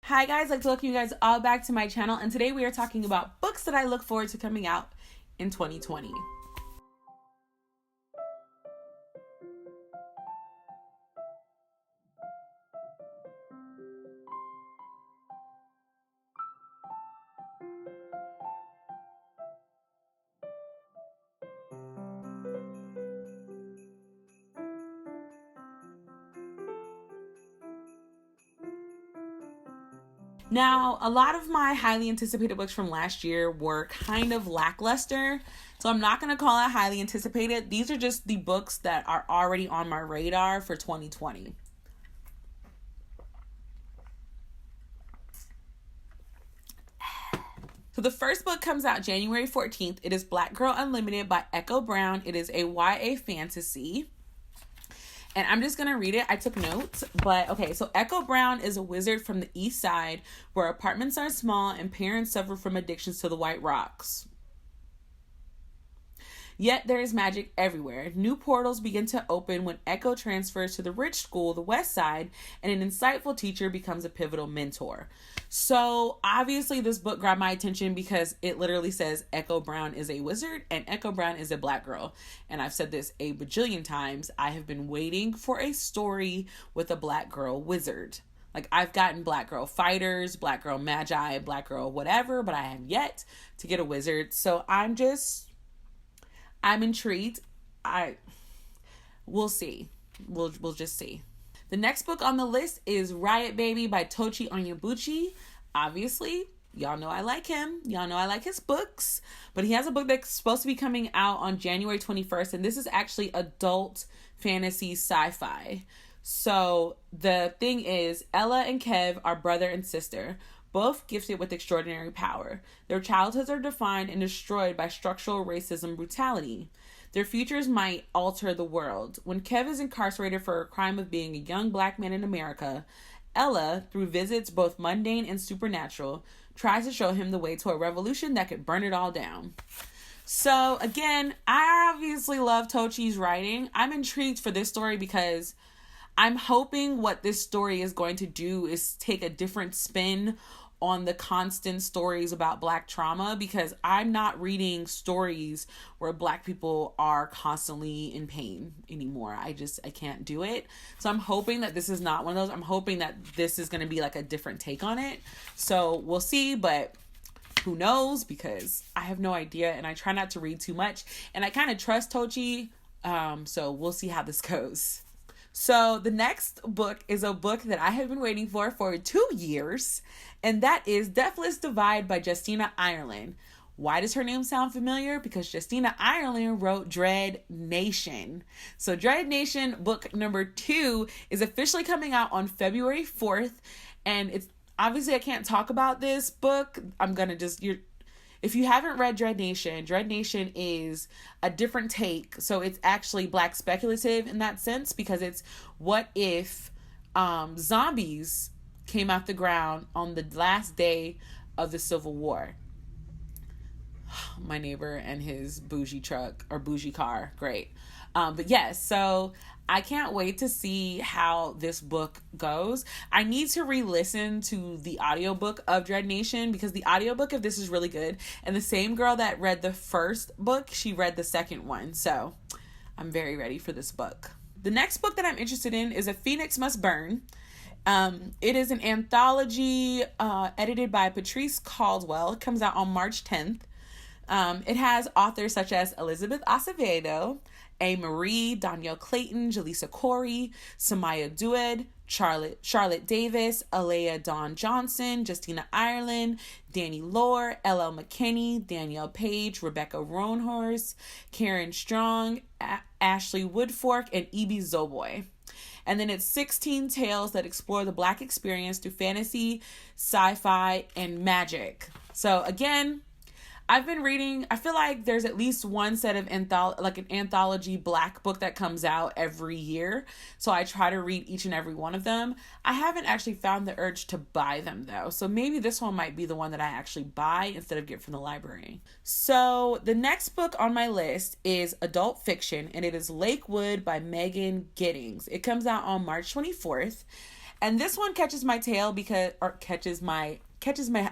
Hi guys, I'd like to welcome you guys all back to my channel, and today we are talking about books that I look forward to coming out in 2020. Now, a lot of my highly anticipated books from last year were kind of lackluster, so I'm not going to call it highly anticipated. These are just the books that are already on my radar for 2020. So the first book comes out January 14th. It is Black Girl Unlimited by Echo Brown. It is a YA fantasy. And I'm just going to read it. I took notes. But okay, so Echo Brown is a wizard from the East Side where apartments are small and parents suffer from addictions to the White Rocks. Yet there is magic everywhere. New portals begin to open when Echo transfers to the rich school, the West Side, and an insightful teacher becomes a pivotal mentor. So obviously this book grabbed my attention because it literally says Echo Brown is a wizard and Echo Brown is a black girl. And I've said this a bajillion times. I have been waiting for a story with a black girl wizard. Like, I've gotten black girl fighters, black girl magi, black girl whatever, but I have yet to get a wizard. So I'm intrigued. We'll see. We'll just see. The next book on the list is Riot Baby by Tochi Onyebuchi. Obviously, y'all know I like him. Y'all know I like his books. But he has a book that's supposed to be coming out on January 21st. And this is actually adult fantasy sci-fi. So the thing is, Ella and Kev are brother and sister, both gifted with extraordinary power. Their childhoods are defined and destroyed by structural racism brutality. Their futures might alter the world. When Kev is incarcerated for a crime of being a young black man in America, Ella, through visits both mundane and supernatural, tries to show him the way to a revolution that could burn it all down. So again, I obviously love Tochi's writing. I'm intrigued for this story because I'm hoping what this story is going to do is take a different spin on the constant stories about black trauma, because I'm not reading stories where black people are constantly in pain anymore. I can't do it. So I'm hoping that this is not one of those. I'm hoping that this is going to be like a different take on it. So we'll see, but who knows, because I have no idea and I try not to read too much and I kind of trust Tochi. So we'll see how this goes. So the next book is a book that I have been waiting for 2 years, and that is Deathless Divide by Justina Ireland. Why does her name sound familiar? Because Justina Ireland wrote Dread Nation. So Dread Nation book number 2 is officially coming out on February 4th, and it's obviously I can't talk about this book. I'm going to if you haven't read Dread Nation is a different take. So it's actually black speculative in that sense, because it's what if zombies came out the ground on the last day of the Civil War. My neighbor and his bougie truck or bougie car. Great. But yes, so I can't wait to see how this book goes. I need to re-listen to the audiobook of Dread Nation, because the audiobook of this is really good. And the same girl that read the first book, she read the second one. So I'm very ready for this book. The next book that I'm interested in is A Phoenix Must Burn. It is an anthology edited by Patrice Caldwell. It comes out on March 10th. It has authors such as Elizabeth Acevedo, A. Marie, Danielle Clayton, Jaleesa Corey, Samaya Dued, Charlotte Davis, Alea Dawn Johnson, Justina Ireland, Danny Lore, L.L. McKinney, Danielle Page, Rebecca Roanhorse, Karen Strong, Ashley Woodfork, and E.B. Zoboy. And then it's 16 tales that explore the black experience through fantasy, sci-fi, and magic. So again, I've been reading, I feel like there's at least one set of an anthology black book that comes out every year. So I try to read each and every one of them. I haven't actually found the urge to buy them though. So maybe this one might be the one that I actually buy instead of get from the library. So the next book on my list is adult fiction, and it is Lakewood by Megan Giddings. It comes out on March 24th. And this one catches my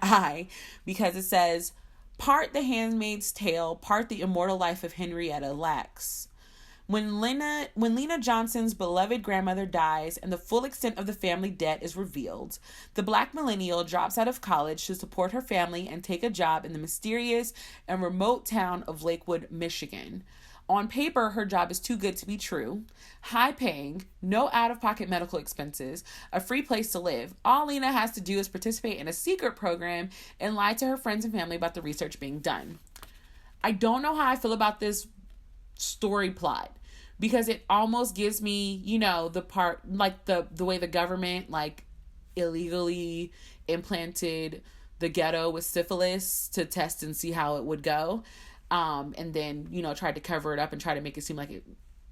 eye because it says, part The Handmaid's Tale, part The Immortal Life of Henrietta Lacks. When Lena Johnson's beloved grandmother dies and the full extent of the family debt is revealed, the Black millennial drops out of college to support her family and take a job in the mysterious and remote town of Lakewood, Michigan. On paper, her job is too good to be true. High paying, no out-of-pocket medical expenses, a free place to live. All Lena has to do is participate in a secret program and lie to her friends and family about the research being done. I don't know how I feel about this story plot, because it almost gives me, the part, like the way the government like illegally implanted the ghetto with syphilis to test and see how it would go, and then tried to cover it up and try to make it seem like it.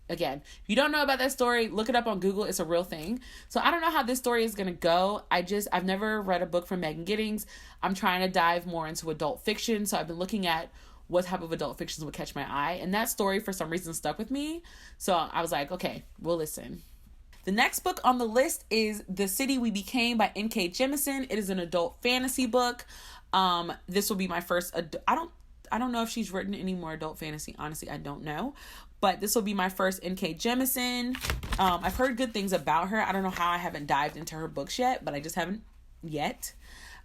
Again, if you don't know about that story, look it up on Google. It's a real thing. So I don't know how this story is gonna go. I've never read a book from Megan Giddings. I'm trying to dive more into adult fiction, so I've been looking at what type of adult fictions would catch my eye. And that story, for some reason, stuck with me. So I was like, okay, we'll listen. The next book on the list is The City We Became by N.K. Jemisin. It is an adult fantasy book. This will be my first... I don't know if she's written any more adult fantasy. Honestly, I don't know. But this will be my first N.K. Jemisin. I've heard good things about her. I don't know how I haven't dived into her books yet, but I just haven't yet.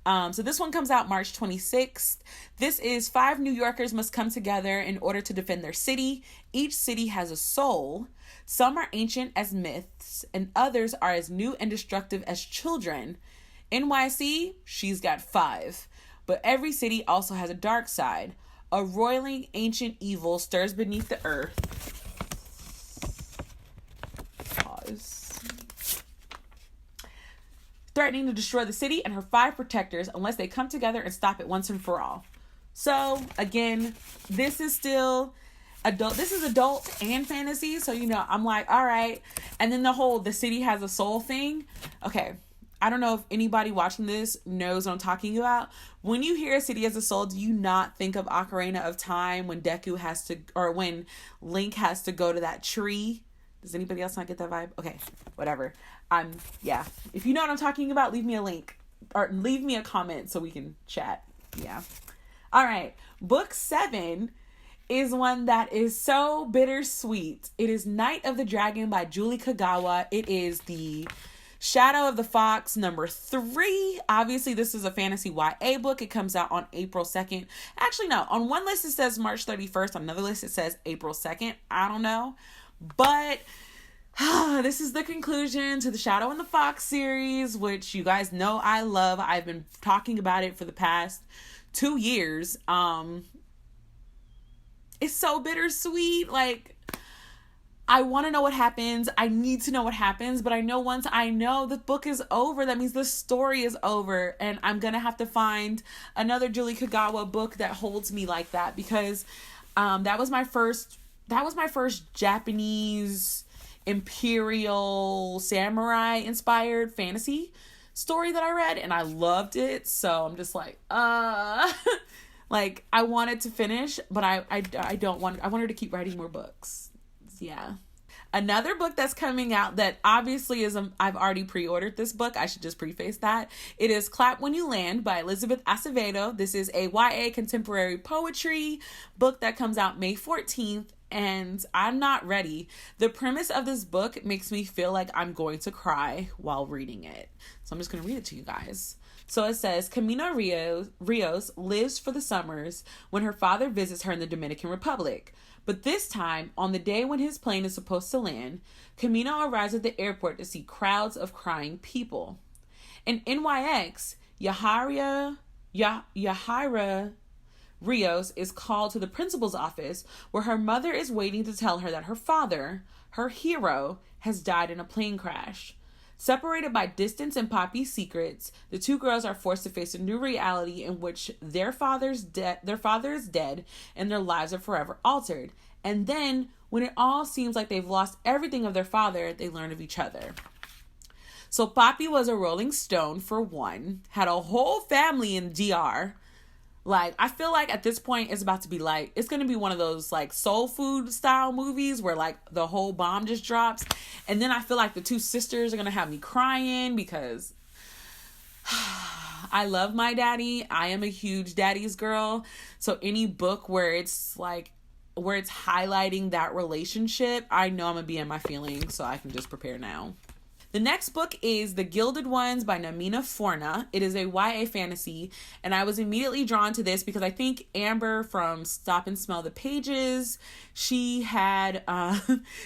So this one comes out March 26th. This is 5 New Yorkers must come together in order to defend their city. Each city has a soul. Some are ancient as myths, and others are as new and destructive as children. NYC, she's got 5. But every city also has a dark side. A roiling ancient evil stirs beneath the earth. Pause. Threatening to destroy the city and her 5 protectors unless they come together and stop it once and for all. So, again, this is still adult. This is adult and fantasy. So, I'm like, all right. And then the city has a soul thing. Okay. I don't know if anybody watching this knows what I'm talking about. When you hear a city has a soul, do you not think of Ocarina of Time when when Link has to go to that tree? Does anybody else not get that vibe? Okay, whatever. If you know what I'm talking about, leave me a link or leave me a comment so we can chat. Yeah. All right. Book 7 is one that is so bittersweet. It is Night of the Dragon by Julie Kagawa. It is the Shadow of the Fox number 3. Obviously, this is a fantasy YA book. It comes out on April 2nd. Actually, no. On one list, it says March 31st. On another list, it says April 2nd. I don't know. But this is the conclusion to the Shadow and the Fox series, which you guys know I love. I've been talking about it for the past 2 years. It's so bittersweet. Like, I want to know what happens. I need to know what happens. But I know once I know the book is over, that means the story is over. And I'm going to have to find another Julie Kagawa book that holds me like that. Because that was my first Japanese imperial samurai inspired fantasy story that I read. And I loved it. So I'm just like, like, I want it to finish. But I don't want... I want her to keep writing more books. Yeah. Another book that's coming out that obviously is I've already pre-ordered this book. I should just preface that. It is Clap When You Land by Elizabeth Acevedo. This is a YA contemporary poetry book that comes out May 14th. And I'm not ready. The premise of this book makes me feel like I'm going to cry while reading it. So I'm just going to read it to you guys. So it says, Camino Rios lives for the summers when her father visits her in the Dominican Republic. But this time, on the day when his plane is supposed to land, Camino arrives at the airport to see crowds of crying people. In NYX, Yahaira Rios is called to the principal's office where her mother is waiting to tell her that her father, her hero, has died in a plane crash. Separated by distance and Poppy's secrets, the two girls are forced to face a new reality in which their father is dead and their lives are forever altered. And then, when it all seems like they've lost everything of their father, they learn of each other. So Poppy was a Rolling Stone for one, had a whole family in DR. Like, I feel like at this point it's about to be like, it's going to be one of those like soul food style movies where like the whole bomb just drops. And then I feel like the two sisters are going to have me crying because I love my daddy. I am a huge daddy's girl. So any book where it's like, where it's highlighting that relationship, I know I'm going to be in my feelings, so I can just prepare now. The next book is The Gilded Ones by Namina Forna. It is a YA fantasy, and I was immediately drawn to this because I think Amber from Stop and Smell the Pages, she had,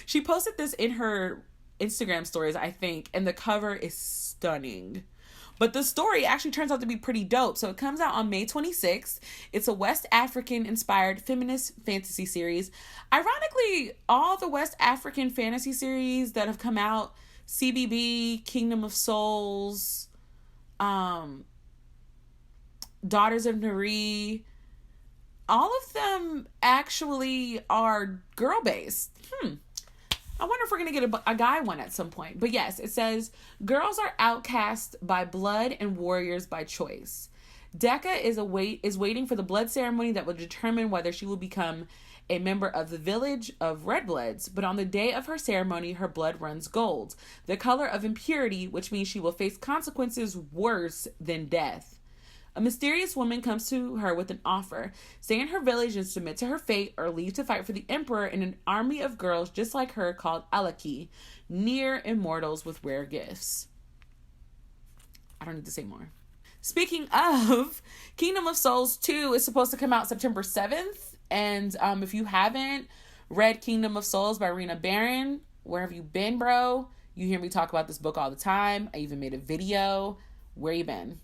she posted this in her Instagram stories, I think, and the cover is stunning. But the story actually turns out to be pretty dope. So it comes out on May 26th. It's a West African-inspired feminist fantasy series. Ironically, all the West African fantasy series that have come out, CBB, Kingdom of Souls, Daughters of Nari, all of them actually are girl-based. I wonder if we're going to get a guy one at some point. But yes, it says, girls are outcast by blood and warriors by choice. Decca is waiting for the blood ceremony that will determine whether she will become a member of the village of Redbloods. But on the day of her ceremony, her blood runs gold, the color of impurity, which means she will face consequences worse than death. A mysterious woman comes to her with an offer: stay in her village and submit to her fate, or leave to fight for the emperor in an army of girls just like her called Alaki, near immortals with rare gifts. I don't need to say more. Speaking of, Kingdom of Souls 2 is supposed to come out September 7th. And if you haven't read Kingdom of Souls by Rena Barron, where have you been, bro? You hear me talk about this book all the time. I even made a video. Where you been?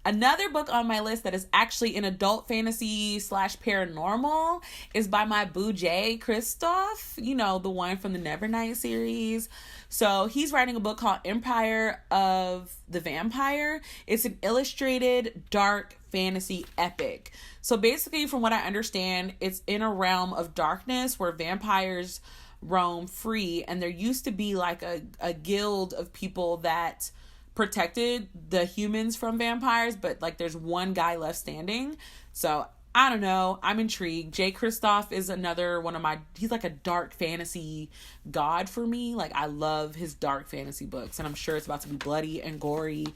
Another book on my list that is actually an adult fantasy / paranormal is by my boo Jay Kristoff, you know, the one from the Nevernight series. So he's writing a book called Empire of the Vampire. It's an illustrated dark fantasy epic. So basically, from what I understand, it's in a realm of darkness where vampires roam free, and there used to be like a guild of people that protected the humans from vampires, but like there's one guy left standing. So I don't know, I'm intrigued. Jay Kristoff is another one of my, he's like a dark fantasy god for me. Like, I love his dark fantasy books, and I'm sure it's about to be bloody and gory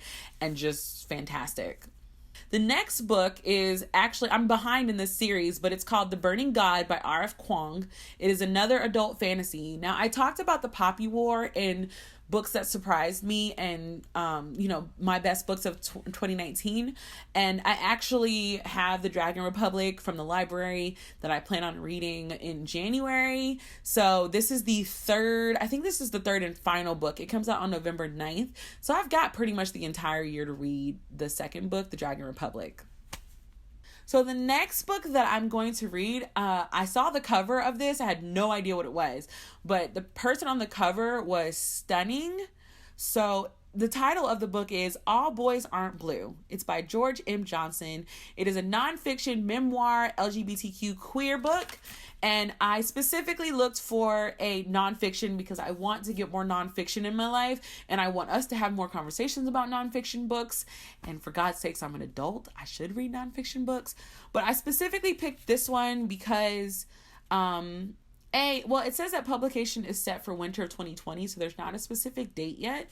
and just fantastic. The next book is actually, I'm behind in this series, but it's called The Burning God by R.F. Kuang. It is another adult fantasy. Now, I talked about the Poppy War in books that surprised me and, you know, my best books of 2019. And I actually have The Dragon Republic from the library that I plan on reading in January. So this is the third, I think this is the third and final book. It comes out on November 9th. So I've got pretty much the entire year to read the second book, The Dragon Republic. So the next book that I'm going to read, I saw the cover of this. I had no idea what it was, but the person on the cover was stunning. So the title of the book is All Boys Aren't Blue. It's by George M. Johnson. It is a nonfiction memoir LGBTQ queer book. And I specifically looked for a nonfiction because I want to get more nonfiction in my life. And I want us to have more conversations about nonfiction books. And for God's sakes, I'm an adult. I should read nonfiction books. But I specifically picked this one because, it says that publication is set for winter of 2020. So there's not a specific date yet.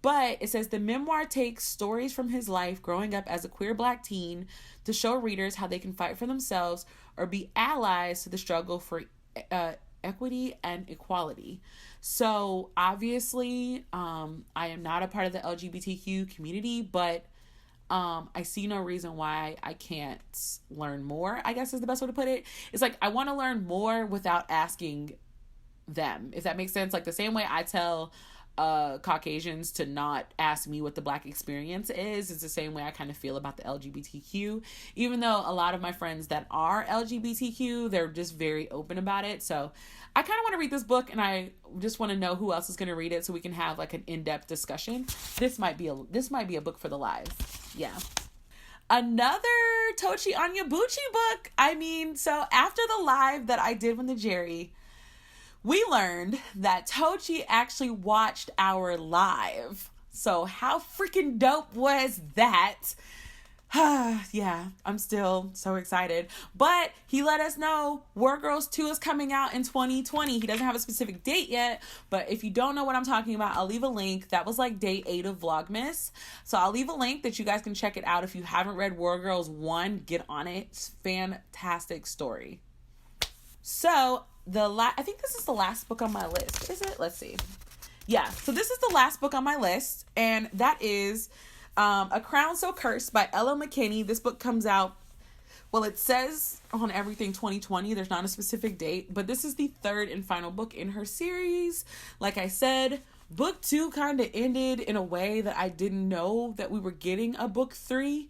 But it says the memoir takes stories from his life growing up as a queer Black teen to show readers how they can fight for themselves or be allies to the struggle for equity and equality. So obviously, I am not a part of the LGBTQ community, but I see no reason why I can't learn more, I guess is the best way to put it. It's like I want to learn more without asking them, if that makes sense. Like the same way I tell Caucasians to not ask me what the Black experience is. It's the same way I kind of feel about the LGBTQ, even though a lot of my friends that are LGBTQ, they're just very open about it. So I kind of want to read this book, and I just want to know who else is going to read it so we can have like an in-depth discussion. This might be a book for the live. Yeah. Another Tochi Onyebuchi book. I mean, so after the live that I did with the Jerry, we learned that Tochi actually watched our live. So how freaking dope was that? Yeah, I'm still so excited. But he let us know War Girls 2 is coming out in 2020. He doesn't have a specific date yet, but if you don't know what I'm talking about, I'll leave a link. That was like day 8 of Vlogmas. So I'll leave a link that you guys can check it out. If you haven't read War Girls 1, get on it. It's a fantastic story. So I think this is the last book on my list. Is it? Let's see. Yeah, so this is the last book on my list, and that is A Crown So Cursed by Ella McKinney. This book comes out, well, it says on everything 2020. There's not a specific date, but this is the third and final book in her series. Like I said, book 2 kind of ended in a way that I didn't know that we were getting a book 3.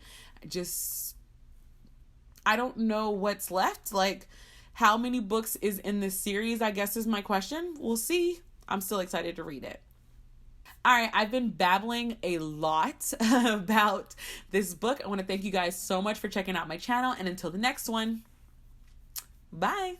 I don't know what's left. Like, how many books is in this series, I guess, is my question. We'll see. I'm still excited to read it. All right, I've been babbling a lot about this book. I want to thank you guys so much for checking out my channel. And until the next one, bye.